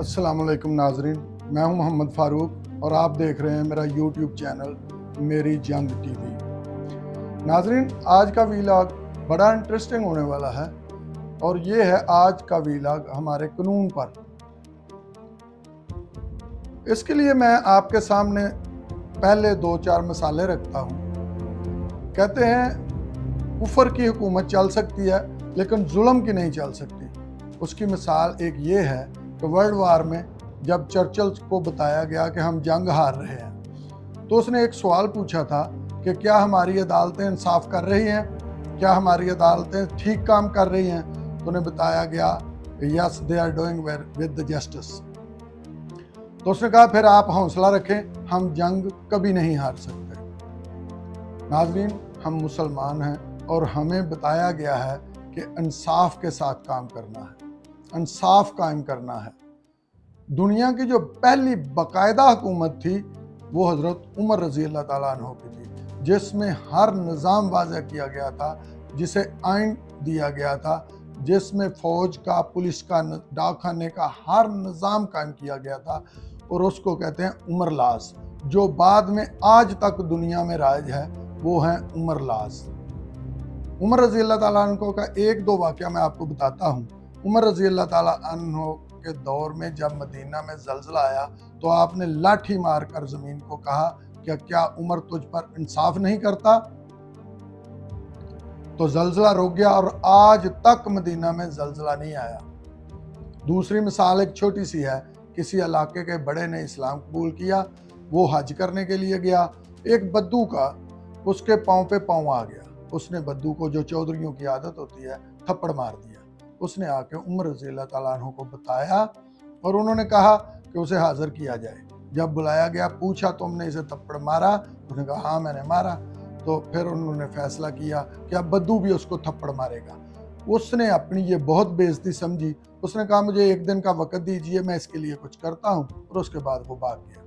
अस्सलाम वालेकुम नाजरीन, मैं हूं मोहम्मद फ़ारूक और आप देख रहे हैं मेरा यूट्यूब चैनल मेरी जंग टीवी। नाजरीन, आज का वीलॉग बड़ा इंटरेस्टिंग होने वाला है और ये है आज का वीलॉग हमारे कानून पर। इसके लिए मैं आपके सामने पहले 2-4 मसाले रखता हूँ। कहते हैं कुफर की हुकूमत चल सकती है लेकिन जुल्म की नहीं चल सकती। उसकी मिसाल एक ये है कि वर्ल्ड वार में जब चर्चिल को बताया गया कि हम जंग हार रहे हैं, तो उसने एक सवाल पूछा था कि क्या हमारी अदालतें इंसाफ कर रही हैं, क्या हमारी अदालतें ठीक काम कर रही हैं। तो उन्हें बताया गया yes they are doing with the justice. तो उसने कहा फिर आप हौसला रखें, हम जंग कभी नहीं हार सकते। नाज़रीन, हम मुसलमान हैं और हमें बताया गया है कि इंसाफ के साथ काम करना है, इंसाफ कायम करना है। दुनिया की जो पहली बाकायदा हुकूमत थी वो हज़रत उमर रज़ी अल्लाह ताला अन्हु की थी, जिसमें हर निज़ाम वाज़ह किया गया था, जिसे आइन दिया गया था, जिसमें फ़ौज का, पुलिस का, डाकखाने का हर निज़ाम कायम किया गया था। और उसको कहते हैं उमर लाज। जो बाद में आज तक दुनिया में राज है वो है उमर लाज। उमर रज़ी अल्लाह ताला अन्हु का एक दो वाक़या मैं आपको बताता हूँ। उमर रज़ी अल्लाह ताला अन्हु के दौर में जब मदीना में ज़लज़ला आया तो आपने लाठी मार कर ज़मीन को कहा कि क्या उमर तुझ पर इंसाफ नहीं करता। तो ज़लज़ला रुक गया और आज तक मदीना में ज़लज़ला नहीं आया। दूसरी मिसाल एक छोटी सी है। किसी इलाके के बड़े ने इस्लाम कबूल किया, वो हज करने के लिए गया। एक बद्दू का उसके पाँव पे पाँव आ गया। उसने बद्दू को, जो चौधरियों की आदत होती है, थप्पड़ मार दिया। उसने आके उमर रज़ी अल्लाह ताला अन्हु को बताया और उन्होंने कहा कि उसे हाजिर किया जाए। जब बुलाया गया, पूछा तुमने इसे थप्पड़ मारा? उसने कहा हाँ मैंने मारा। तो फिर उन्होंने फैसला किया कि अब बद्दू भी उसको थप्पड़ मारेगा। उसने अपनी ये बहुत बेइज्जती समझी। उसने कहा मुझे एक दिन का वक्त दीजिए, मैं इसके लिए कुछ करता हूँ। और उसके बाद वो भाग गया।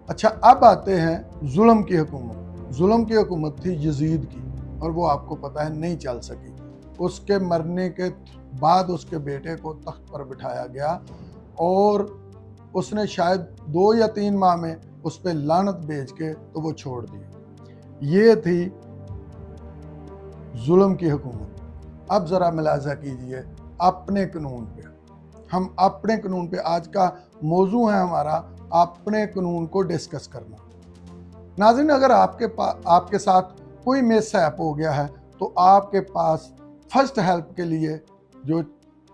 अच्छा, अब आते हैं जुल्म की हुकूमत। जुल्म की हुकूमत थी यजीद की और वो आपको पता है नहीं चल सकी। उसके मरने के बाद उसके बेटे को तख्त पर बिठाया गया और उसने शायद 2 या 3 माह में उस पर लानत भेज के तो वो छोड़ दी। ये थी जुल्म की हुकूमत। अब ज़रा मुलाज़ा कीजिए अपने कानून पे। हम अपने कानून पे, आज का मौजू है हमारा अपने कानून को डिस्कस करना। नाज़रीन, अगर आपके साथ कोई मिसहैप हो गया है तो आपके पास फर्स्ट हेल्प के लिए जो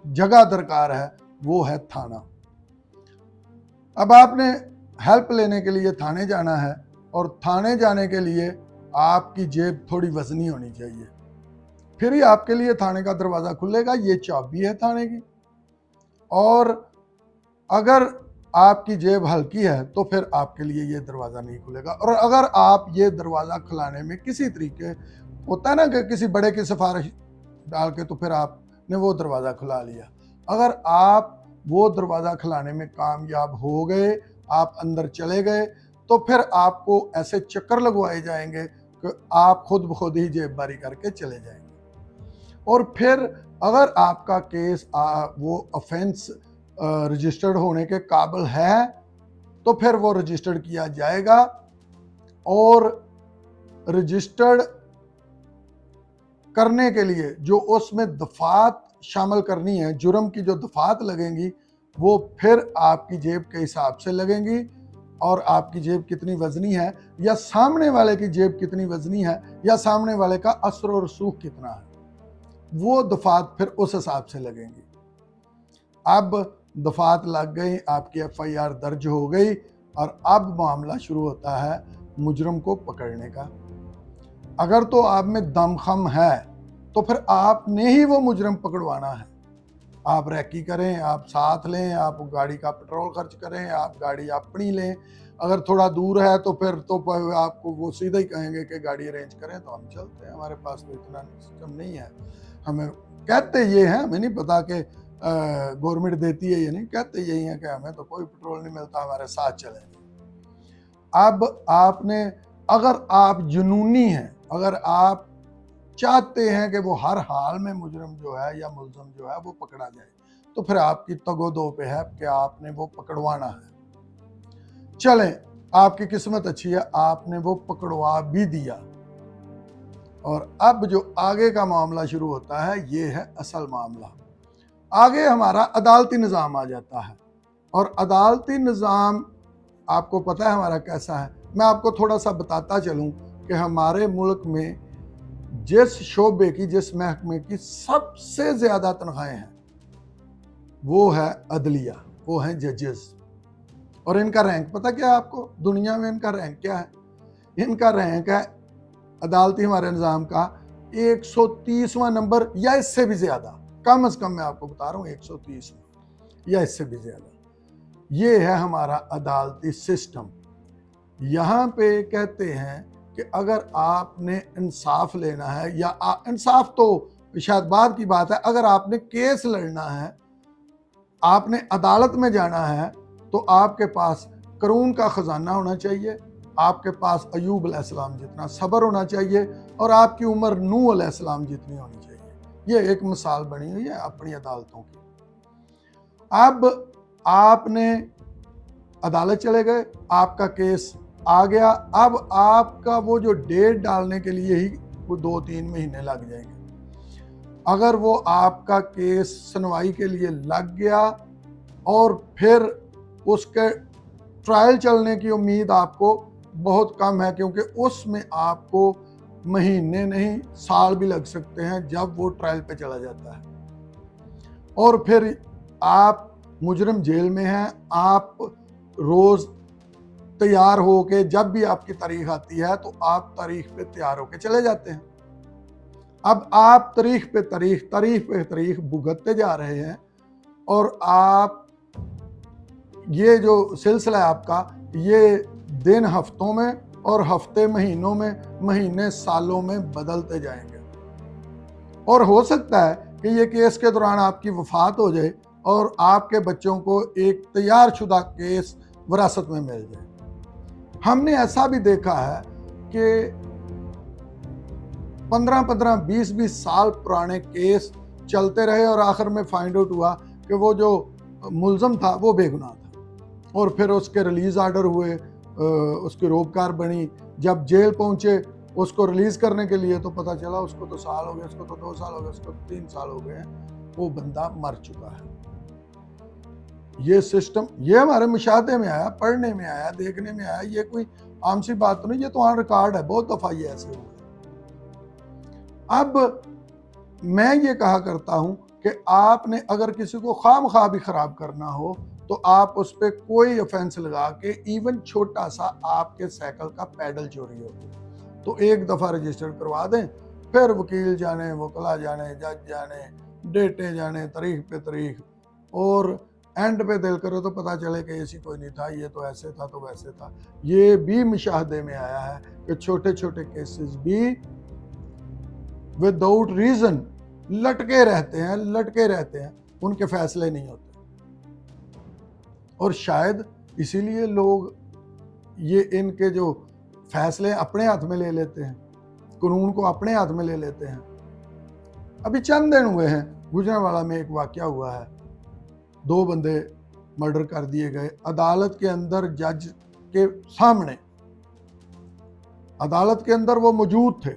जगह दरकार है वो है थाना। अब आपने हेल्प लेने के लिए थाने जाना है और थाने जाने के लिए आपकी जेब थोड़ी वजनी होनी चाहिए, फिर ही आपके लिए थाने का दरवाज़ा खुलेगा। ये चाबी है थाने की। और अगर आपकी जेब हल्की है तो फिर आपके लिए ये दरवाज़ा नहीं खुलेगा। और अगर आप ये दरवाज़ा खुलाने में किसी तरीके, होता है ना कि किसी बड़े की सिफारिश डाल के, तो फिर आपने वो दरवाज़ा खुला लिया। अगर आप वो दरवाज़ा खुलाने में कामयाब हो गए, आप अंदर चले गए, तो फिर आपको ऐसे चक्कर लगवाए जाएंगे कि आप खुद ब खुद ही जेब बारी करके चले जाएंगे। और फिर अगर आपका केस वो ऑफेंस रजिस्टर्ड होने के काबिल है तो फिर वो रजिस्टर्ड किया जाएगा। और रजिस्टर्ड करने के लिए जो उसमें दफात शामिल करनी है, जुर्म की जो दफात लगेंगी, वो फिर आपकी जेब के हिसाब से लगेंगी। और आपकी जेब कितनी वजनी है, या सामने वाले की जेब कितनी वजनी है, या सामने वाले का असर और रसूख कितना है, वो दफात फिर उस हिसाब से लगेंगी। अब दफात लग गई, आपकी FIR दर्ज हो गई और अब मामला शुरू होता है मुजरम को पकड़ने का। अगर तो आप में दमखम है तो फिर आपने ही वो मुजरम पकड़वाना है। आप रैकी करें, आप साथ लें, आप गाड़ी का पेट्रोल खर्च करें, आप गाड़ी अपनी लें। अगर थोड़ा दूर है तो फिर तो आपको वो सीधा ही कहेंगे कि गाड़ी अरेंज करें, तो हम चलते हैं, हमारे पास तो इतना सिस्टम नहीं है। हमें कहते ये हैं, हमें नहीं पता कि गवर्नमेंट देती है, ये नहीं कहते, यही है कि हमें तो कोई पेट्रोल नहीं मिलता, हमारे साथ चलेंगे। अब आपने, अगर आप जुनूनी हैं, अगर आप चाहते हैं कि वो हर हाल में मुजरम जो है या मुलजम जो है वो पकड़ा जाए, तो फिर आपकी तगोदो पे है कि आपने वो पकड़वाना है। चलें, आपकी किस्मत अच्छी है, आपने वो पकड़वा भी दिया। और अब जो आगे का मामला शुरू होता है, ये है असल मामला। आगे हमारा अदालती निज़ाम आ जाता है, और अदालती निज़ाम आपको पता है हमारा कैसा है। मैं आपको थोड़ा सा बताता चलूं कि हमारे मुल्क में जिस शोबे की, जिस महकमे की सबसे ज़्यादा तनख्वाहें हैं वो है अदलिया, वो हैं जजेस। और इनका रैंक पता क्या है आपको? दुनिया में इनका रैंक क्या है? इनका रैंक है अदालती हमारे निज़ाम का 130वां नंबर, या इससे भी ज़्यादा। कम से कम मैं आपको बता रहा हूँ 130वां या इससे भी ज़्यादा। ये है हमारा अदालती सिस्टम। यहाँ पे कहते हैं कि अगर आपने इंसाफ लेना है, या इंसाफ तो शायद बाद की बात है, अगर आपने केस लड़ना है, आपने अदालत में जाना है, तो आपके पास करून का खजाना होना चाहिए, आपके पास अयूब अलैहिस्सलाम जितना सब्र होना चाहिए, और आपकी उम्र नूह अलैहिस्सलाम जितनी होनी चाहिए। ये एक मिसाल बनी हुई है अपनी अदालतों की। अब आपने अदालत चले गए, आपका केस आ गया। अब आपका वो जो डेट डालने के लिए ही वो 2-3 महीने लग जाएंगे। अगर वो आपका केस सुनवाई के लिए लग गया और फिर उसके ट्रायल चलने की उम्मीद आपको बहुत कम है, क्योंकि उसमें आपको महीने नहीं साल भी लग सकते हैं जब वो ट्रायल पे चला जाता है। और फिर आप मुजरिम जेल में हैं, आप रोज़ तैयार हो के, जब भी आपकी तारीख आती है तो आप तारीख पे तैयार होके चले जाते हैं। अब आप तारीख पे तारीख भुगतते जा रहे हैं, और आप ये जो सिलसिला है आपका, ये दिन हफ्तों में और हफ्ते महीनों में, महीने सालों में बदलते जाएंगे। और हो सकता है कि ये केस के दौरान आपकी वफात हो जाए और आपके बच्चों को एक तैयार शुदा केस विरासत में मिल जाए। हमने ऐसा भी देखा है कि 15-15, 20-20 साल पुराने केस चलते रहे, और आखिर में फाइंड आउट हुआ कि वो जो मुल्ज़म था वो बेगुनाह था, और फिर उसके रिलीज़ आर्डर हुए, उसकी रोबकार बनी। जब जेल पहुंचे उसको रिलीज़ करने के लिए, तो पता चला उसको तो साल हो गए, उसको तो 2 साल हो गए, उसको 3 साल हो गए हैं, वो बंदा मर चुका है। ये सिस्टम, ये हमारे मुशाहदे में आया, पढ़ने में आया, देखने में आया, ये कोई आम सी बात तो नहीं, ये तो ऑन रिकॉर्ड है, बहुत दफ़ा ये ऐसे हुआ। अब मैं ये कहा करता हूं कि आपने अगर किसी को खामखा भी खराब करना हो, तो आप उस पर कोई ऑफेंस लगा के, इवन छोटा सा आपके साइकिल का पैडल चोरी हो तो एक दफ़ा रजिस्टर करवा दें, फिर वकील जाने, वकला जाने, जज जाने, डेटे जाने, तारीख पे तारीख, और एंड पे दिल करो तो पता चले कि ऐसी कोई नहीं था, ये तो ऐसे था, तो वैसे था। ये भी मुशाहदे में आया है कि छोटे छोटे केसेस भी विदाउट रीज़न लटके रहते हैं, उनके फैसले नहीं होते। और शायद इसीलिए लोग ये इनके जो फैसले अपने हाथ में ले लेते हैं, कानून को अपने हाथ में ले लेते हैं। अभी चंद दिन हुए हैं, गुजरांवाला में एक वाकया हुआ है, 2 बंदे मर्डर कर दिए गए अदालत के अंदर, जज के सामने, अदालत के अंदर वो मौजूद थे,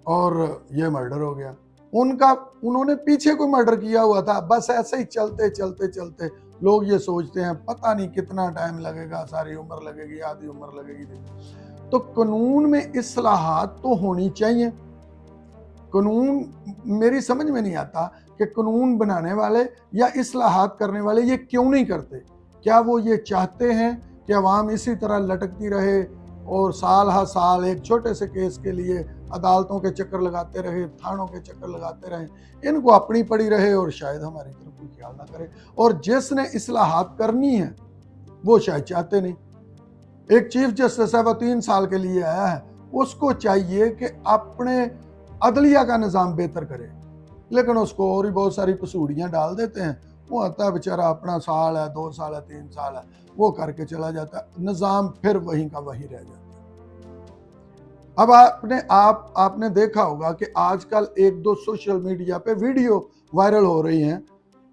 और ये मर्डर हो गया उनका। उन्होंने पीछे कोई मर्डर किया हुआ था, बस ऐसे ही चलते चलते लोग ये सोचते हैं पता नहीं कितना टाइम लगेगा, सारी उम्र लगेगी, आधी उम्र लगेगी। तो कानून में इस्लाहात तो होनी चाहिए। कानून, मेरी समझ में नहीं आता कि कानून बनाने वाले या इस्लाहात करने वाले ये क्यों नहीं करते। क्या वो ये चाहते हैं कि अवाम इसी तरह लटकती रहे और साल हा साल एक छोटे से केस के लिए अदालतों के चक्कर लगाते रहे, थानों के चक्कर लगाते रहे, इनको अपनी पड़ी रहे और शायद हमारी तरफ कोई ख्याल ना करे। और जिसने इस्लाहात करनी है वो शायद चाहते नहीं। एक चीफ जस्टिस है, वो 3 साल के लिए आया है, उसको चाहिए कि अपने अदलिया का निज़ाम बेहतर करे, लेकिन उसको और ही बहुत सारी पसूड़ियाँ डाल देते हैं। वो आता है बेचारा, अपना साल है, 2 साल है, 3 साल है, वो करके चला जाता है, निज़ाम फिर वहीं का वहीं रह जाता है। अब आपने देखा होगा कि आजकल 1-2 सोशल मीडिया पे वीडियो वायरल हो रही हैं,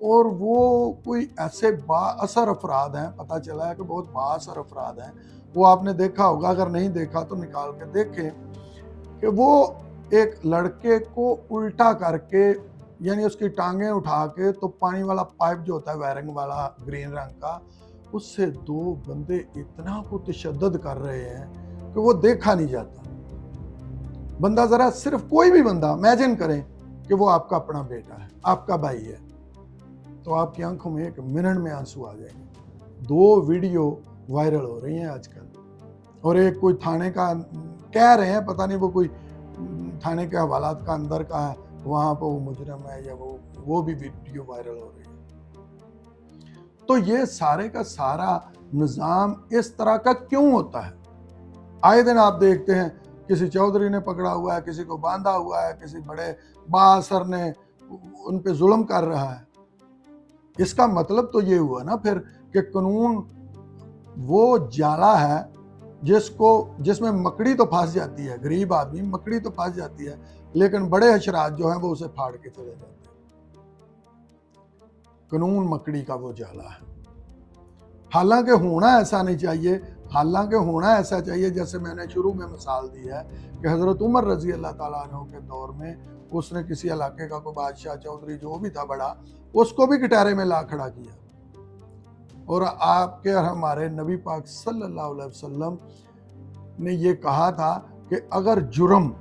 और वो कोई ऐसे बाअसर अफराद हैं, पता चला है कि बहुत बाअसर अफराद हैं। वो आपने देखा होगा, अगर नहीं देखा तो निकाल के देखें, कि वो एक लड़के को उल्टा करके, यानी उसकी टांगें उठा के, तो पानी वाला पाइप जो होता है वायरिंग वाला ग्रीन रंग का, उससे 2 बंदे इतना को तशद्दुद कर रहे हैं कि वो देखा नहीं जाता। बंदा जरा, सिर्फ कोई भी बंदा इमेजिन करें कि वो आपका अपना बेटा है, आपका भाई है, तो आपकी आंखों में 1 मिनट में आंसू आ जाएंगे। 2 वीडियो वायरल हो रही हैं आजकल, और एक कोई थाने का कह रहे हैं, पता नहीं वो कोई थाने के हवालात का अंदर का है, वहां पर वो मुजरिम है, या वो भी वीडियो वायरल हो रही है। तो ये सारे का सारा निज़ाम इस तरह का क्यों होता है? आए दिन आप देखते हैं किसी चौधरी ने पकड़ा हुआ है, किसी को बांधा हुआ है, किसी बड़े बाअसर ने उन पे जुल्म कर रहा है। इसका मतलब तो ये हुआ ना फिर कि कानून वो जाला है जिसमें मकड़ी तो फंस जाती है, गरीब आदमी मकड़ी तो फंस जाती है, लेकिन बड़े हशरात जो हैं वो उसे फाड़ के चले जाते हैं। कानून मकड़ी का वो जाला है। हालांकि होना ऐसा नहीं चाहिए, हालांकि होना ऐसा चाहिए, जैसे मैंने शुरू में मिसाल दी है कि हज़रत उमर रज़ी अल्लाह ताला अन्हु के दौर में उसने किसी इलाके का कोई बादशाह, चौधरी जो भी था बड़ा, उसको भी कटारे में ला खड़ा किया। और आपके और हमारे नबी पाक सल्लल्लाहु अलैहि वसल्लम ने ये कहा था कि अगर जुर्म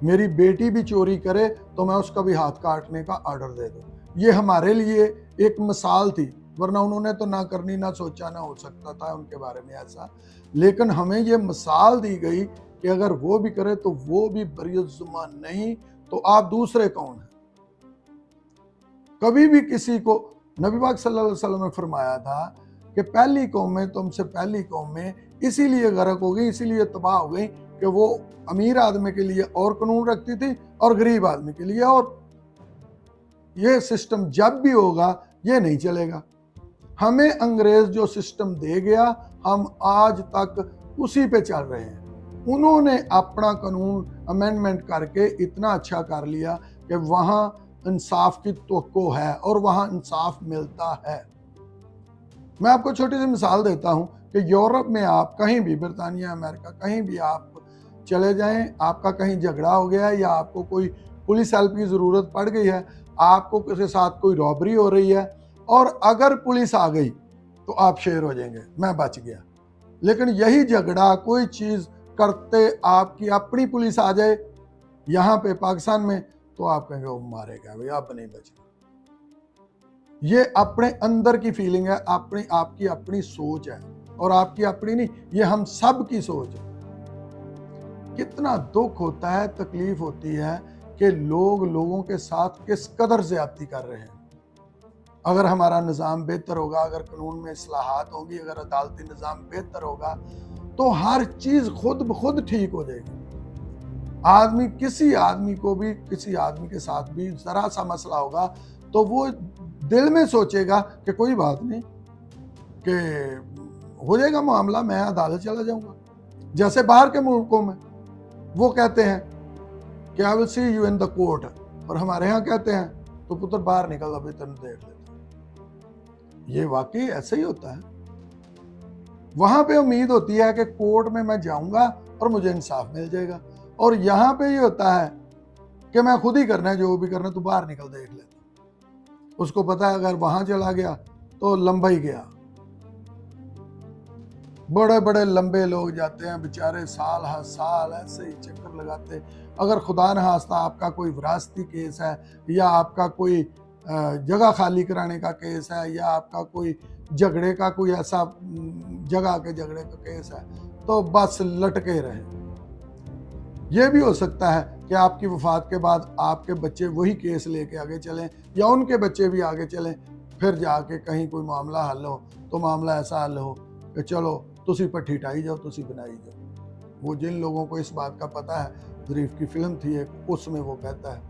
मेरी बेटी भी चोरी करे तो मैं उसका भी हाथ काटने का ऑर्डर दे दूँ। ये हमारे लिए एक मिसाल थी, वरना उन्होंने तो ना करनी, ना सोचा, ना हो सकता था उनके बारे में ऐसा। लेकिन हमें ये मिसाल दी गई कि अगर वो भी करे तो वो भी बरीअज़्ज़ुमान नहीं, तो आप दूसरे कौन हैं? कभी भी किसी को, नबी पाक सल्लल्लाहु अलैहि वसल्लम ने फरमाया था कि पहली कौमें, तुमसे पहली कौमें इसीलिए गर्क हो गई, इसीलिए तबाह हो गई कि वो अमीर आदमी के लिए और कानून रखती थी और गरीब आदमी के लिए और। ये सिस्टम जब भी होगा ये नहीं चलेगा। हमें अंग्रेज जो सिस्टम दे गया, हम आज तक उसी पे चल रहे हैं। उन्होंने अपना कानून अमेंडमेंट करके इतना अच्छा कर लिया कि वहाँ इंसाफ की तवक्को है और वहाँ इंसाफ मिलता है। मैं आपको छोटी सी मिसाल देता हूँ कि यूरोप में आप कहीं भी, बरतानिया, अमेरिका, कहीं भी आप चले जाएं, आपका कहीं झगड़ा हो गया है या आपको कोई पुलिस हेल्प की ज़रूरत पड़ गई है, आपको किसी साथ कोई रॉबरी हो रही है, और अगर पुलिस आ गई तो आप शेर हो जाएंगे, मैं बच गया। लेकिन यही झगड़ा कोई चीज़ करते आपकी अपनी पुलिस आ जाए यहाँ पे पाकिस्तान में, तो आप कहेंगे वो मारेगा भाई, आप नहीं बचना। ये अपने अंदर की फीलिंग है, आपकी अपनी सोच है, और आपकी अपनी नहीं, ये हम सब की सोच है। कितना दुख होता है, तकलीफ होती है कि लोगों के साथ किस कदर ज्यादती कर रहे हैं। अगर हमारा निज़ाम बेहतर होगा, अगर कानून में इस्लाहात होगी, अगर अदालती निज़ाम बेहतर होगा, तो हर चीज़ खुद ब खुद ठीक हो जाएगी। किसी आदमी को भी, किसी आदमी के साथ भी ज़रा सा मसला होगा तो वो दिल में सोचेगा कि कोई बात नहीं, कि हो जाएगा मामला, मैं अदालत चला जाऊंगा। जैसे बाहर के मुल्कों में वो कहते हैं कि I will see you in the court, और हमारे यहाँ कहते हैं तो पुत्र बाहर निकल, अभी तुम देख लेते। ये वाकई ऐसे ही होता है। वहां पे उम्मीद होती है कि कोर्ट में मैं जाऊंगा और मुझे इंसाफ मिल जाएगा, और यहाँ पे ये होता है कि मैं खुद ही करना है, जो भी करना है, तू बाहर निकल देख लेता। उसको पता है अगर वहां चला गया तो लंबा ही गया। बड़े बड़े लंबे लोग जाते हैं बेचारे, साल हर साल ऐसे ही चक्कर लगाते। अगर खुदा न खास्ता आपका कोई विरासती केस है, या आपका कोई जगह खाली कराने का केस है, या आपका कोई झगड़े का कोई ऐसा जगह के झगड़े का केस है, तो बस लटके रहे। ये भी हो सकता है कि आपकी वफात के बाद आपके बच्चे वही केस लेके आगे चलें, या उनके बच्चे भी आगे चलें, फिर जाके कहीं कोई मामला हल हो तो मामला ऐसा हल हो कि चलो तुसी पट्टी टाई जाओ, तुसी बनाई जाओ। वो जिन लोगों को इस बात का पता है, ज़रीफ की फिल्म थी एक, उसमें वो कहता है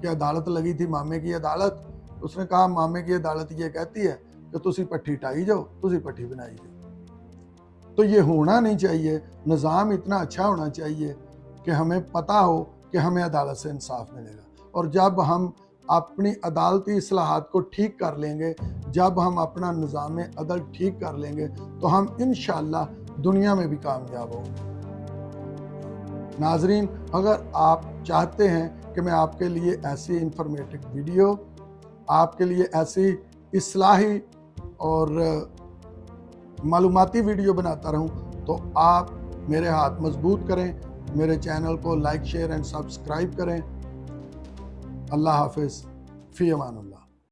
कि अदालत लगी थी, मामे की अदालत। उसने कहा मामे की अदालत ये कहती है कि तुसी पट्टी टाई जाओ, तुसी पट्टी बनाई जाओ। तो ये होना नहीं चाहिए। निज़ाम इतना अच्छा होना चाहिए कि हमें पता हो कि हमें अदालत से इंसाफ मिलेगा। और जब हम اپنی عدالتی اصلاحات کو ٹھیک کر لیں گے، جب ہم اپنا نظام عدل ٹھیک کر لیں گے تو ہم انشاءاللہ دنیا میں بھی کامیاب ہوں گے۔ ناظرین، اگر آپ چاہتے ہیں کہ میں آپ کے لیے ایسی انفارمیٹو ویڈیو، آپ کے لیے ایسی اصلاحی اور معلوماتی ویڈیو بناتا رہوں تو آپ میرے ہاتھ مضبوط کریں، میرے چینل کو لائک، شیئر اینڈ سبسکرائب کریں۔ اللہ حافظ، فی امان اللہ۔